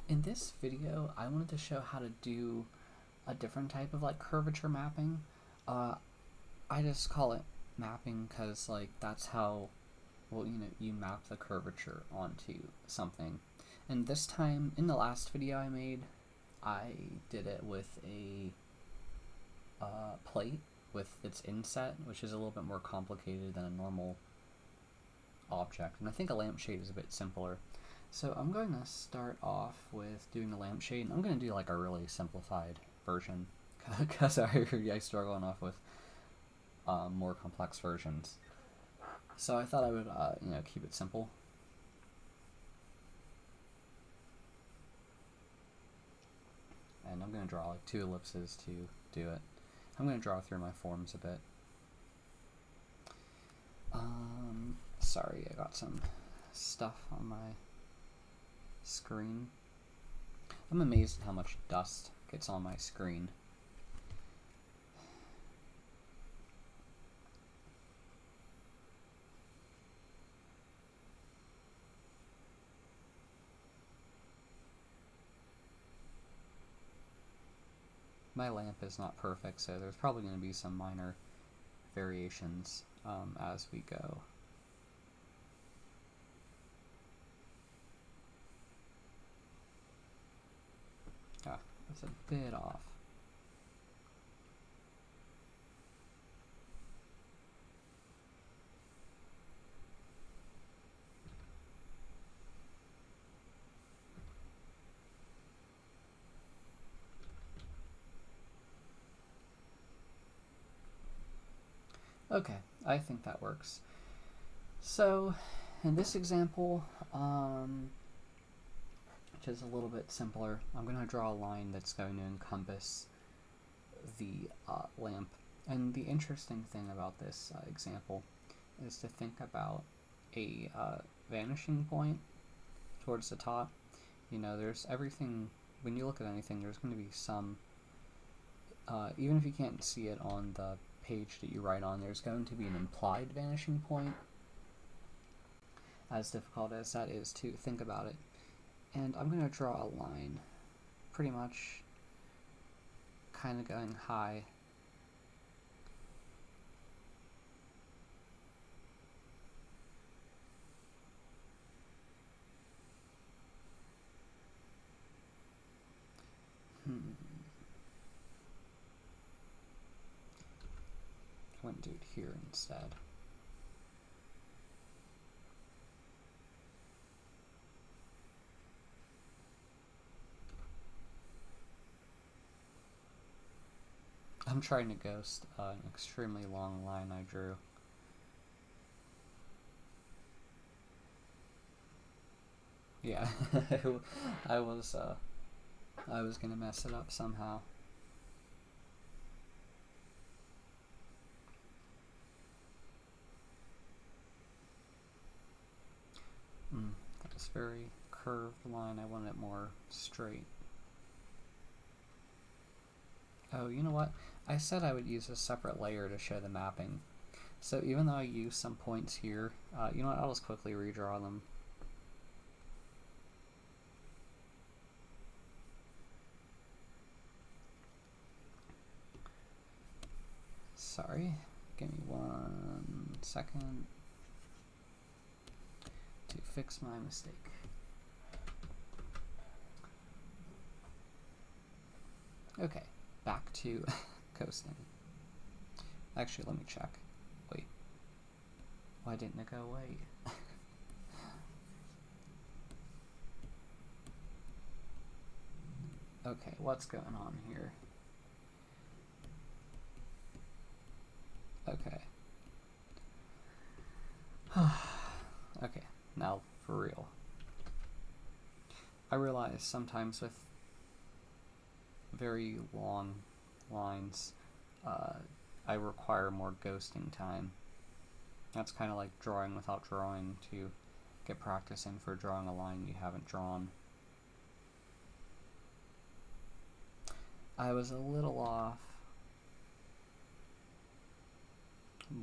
In this video, I wanted to show how to do a different type of like curvature mapping. Uh, I just call it mapping because like that's how, well, you map the curvature onto something. And this time, in the last video I made, I did it with a plate with its inset, which is a little bit more complicated than a normal object. And I think a lampshade is a bit simpler. So I'm going to start off with doing a lampshade, and I'm going to do like a really simplified version because I struggle enough with more complex versions. So I thought I would keep it simple. And I'm going to draw like 2 ellipses to do it. I'm going to draw through my forms a bit. Sorry, I got some stuff on my screen. I'm amazed at how much dust gets on my screen. My lamp is not perfect, so there's probably going to be some minor variations as we go. That's a bit off. Okay, I think that works. So, in this example, which is a little bit simpler, I'm going to draw a line that's going to encompass the lamp. And the interesting thing about this example is to think about a vanishing point towards the top. There's everything, when you look at anything, there's going to be some, even if you can't see it on the page that you write on, there's going to be an implied vanishing point, as difficult as that is to think about it. And I'm going to draw a line pretty much kind of going high. I wouldn't do it here instead. I'm trying to ghost an extremely long line I drew. Yeah, I was gonna mess it up somehow. That's very curved line. I want it more straight. Oh, you know what? I said I would use a separate layer to show the mapping. So even though I use some points here, you know what? I'll just quickly redraw them. Sorry, give me 1 second to fix my mistake. Okay, back to coasting. Actually, let me check. Wait, why didn't it go away? Okay, what's going on here? Okay. Okay, now for real. I realize sometimes with very long lines, I require more ghosting time. That's kind of like drawing without drawing to get practice in for drawing a line you haven't drawn. I was a little off.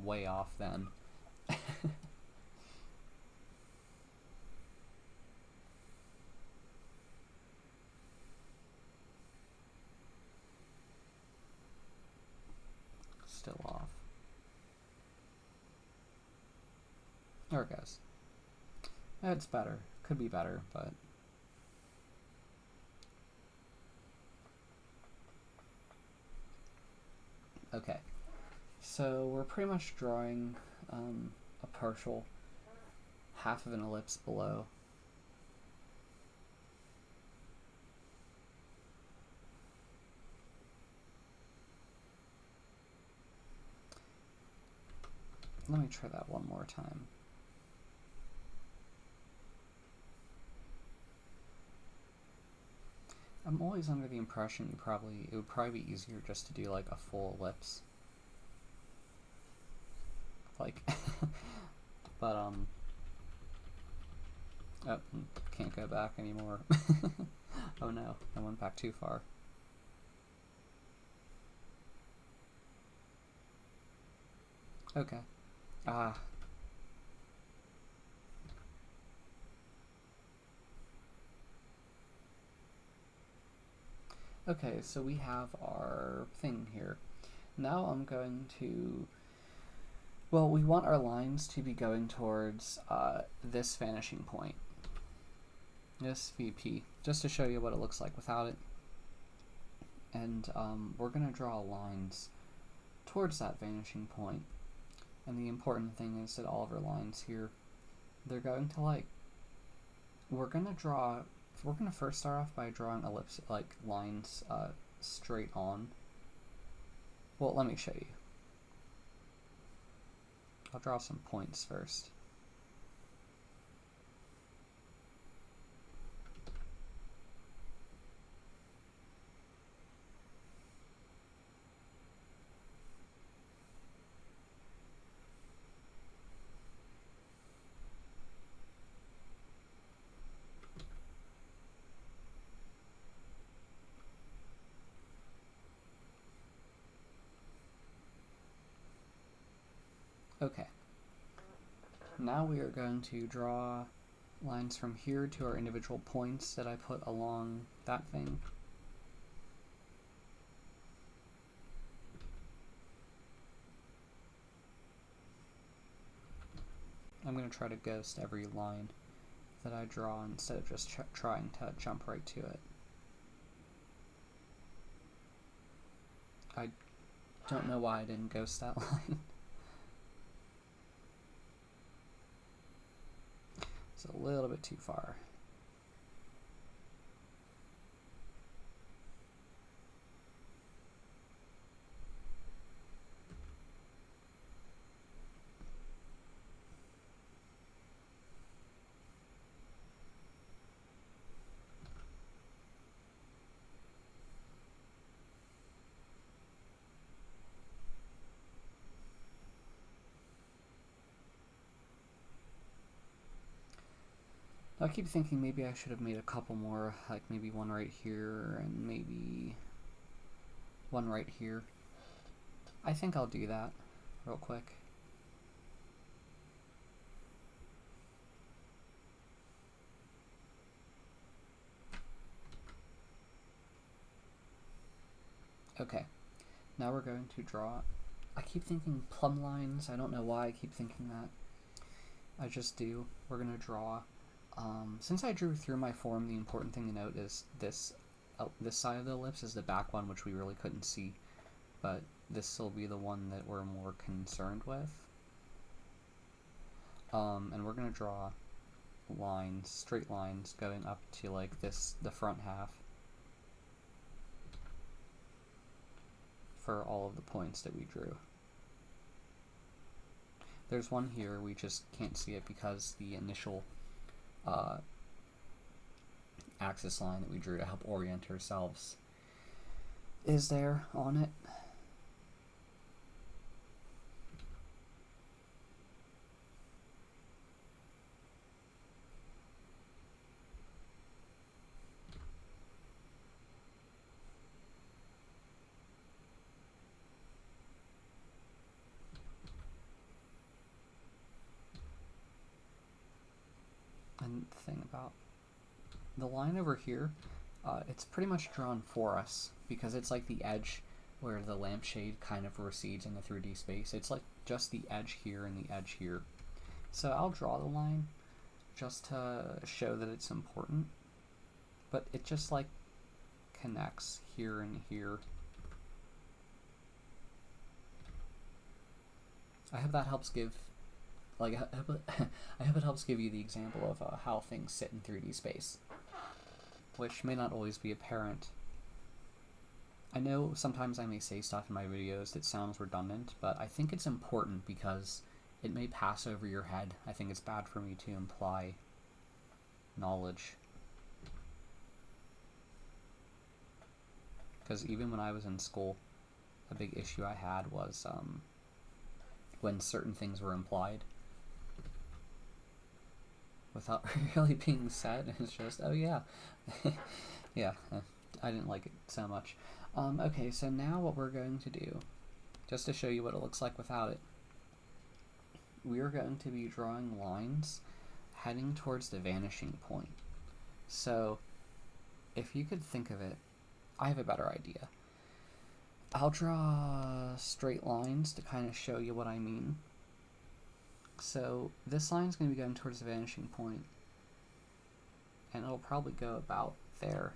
Way off then. There it goes. It's better. Could be better, but... Okay. So we're pretty much drawing a partial half of an ellipse below. Let me try that one more time. I'm always under the impression it would probably be easier just to do like a full ellipse. Like, but oh, can't go back anymore. Oh no, I went back too far. Okay. Okay, so we have our thing here. Now I'm going to, well, we want our lines to be going towards this vanishing point, this VP, just to show you what it looks like without it. And we're going to draw lines towards that vanishing point. And the important thing is that all of our lines here, they're going to we're going to first start off by drawing lines straight on. Well, let me show you. I'll draw some points first. Okay. Now we are going to draw lines from here to our individual points that I put along that thing. I'm going to try to ghost every line that I draw instead of just trying to jump right to it. I don't know why I didn't ghost that line. It's a little bit too far. I keep thinking maybe I should have made a couple more, like maybe one right here and maybe one right here. I think I'll do that real quick. Okay, now we're going to draw. I keep thinking plumb lines. I don't know why I keep thinking that. I just do. We're going to draw. Since I drew through my form, the important thing to note is this side of the ellipse is the back one, which we really couldn't see, but this will be the one that we're more concerned with. And we're going to draw lines, straight lines, going up to like this, the front half, for all of the points that we drew. There's one here, we just can't see it because the initial axis line that we drew to help orient ourselves is there on it. And the thing about the line over here, it's pretty much drawn for us because it's like the edge where the lampshade kind of recedes in the 3D space. It's like just the edge here and the edge here. So I'll draw the line just to show that it's important, but it just like connects here and here. I hope that helps give, like, I hope it helps give you the example of how things sit in 3D space, which may not always be apparent. I know sometimes I may say stuff in my videos that sounds redundant, but I think it's important because it may pass over your head. I think it's bad for me to imply knowledge. Because even when I was in school, a big issue I had was when certain things were implied without really being said. It's just, oh yeah. Yeah, I didn't like it so much. Okay, so now what we're going to do, just to show you what it looks like without it, we are going to be drawing lines heading towards the vanishing point. So if you could think of it, I have a better idea. I'll draw straight lines to kind of show you what I mean. So this line is going to be going towards the vanishing point, and it'll probably go about there.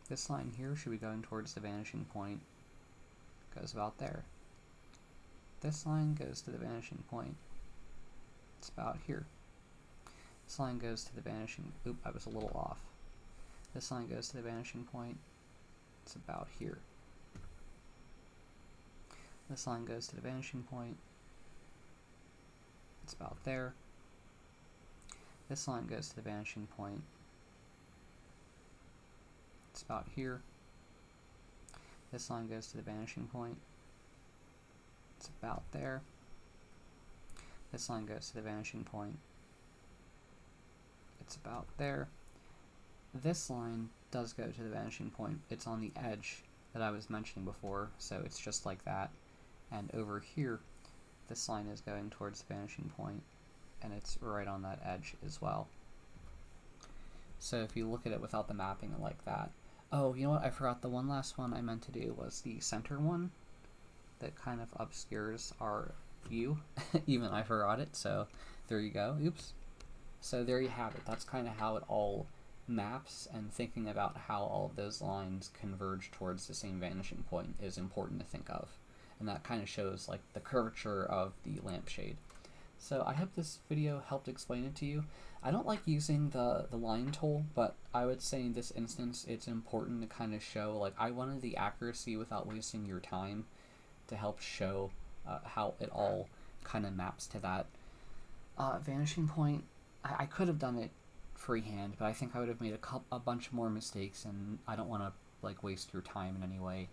This line here should be going towards the vanishing point, goes about there. This line goes to the vanishing point, it's about here. This line goes to the vanishing, oop, I was a little off. This line goes to the vanishing point, it's about here. This line goes to the vanishing point, it's about there. This line goes to the vanishing point, it's about here. This line goes to the vanishing point, it's about there. This line goes to the vanishing point, it's about there. This line does go to the vanishing point. It's on the edge that I was mentioning before, so it's just like that. And over here, this line is going towards the vanishing point, and it's right on that edge as well. So if you look at it without the mapping like that. Oh, you know what? I forgot the one last one I meant to do was the center one that kind of obscures our view. Even I forgot it, so there you go. Oops. So there you have it. That's kind of how it all maps, and thinking about how all of those lines converge towards the same vanishing point is important to think of. And that kind of shows like the curvature of the lampshade. So I hope this video helped explain it to you. I don't like using the line tool, but I would say in this instance it's important to kind of show, like, I wanted the accuracy without wasting your time to help show how it all kind of maps to that vanishing point. I could have done it freehand, but I think I would have made a bunch more mistakes, and I don't want to like waste your time in any way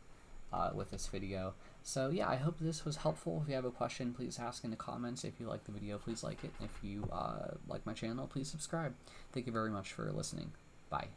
with this video. So yeah, I hope this was helpful. If you have a question, please ask in the comments. If you like the video, please like it. If you like my channel, please subscribe. Thank you very much for listening. Bye.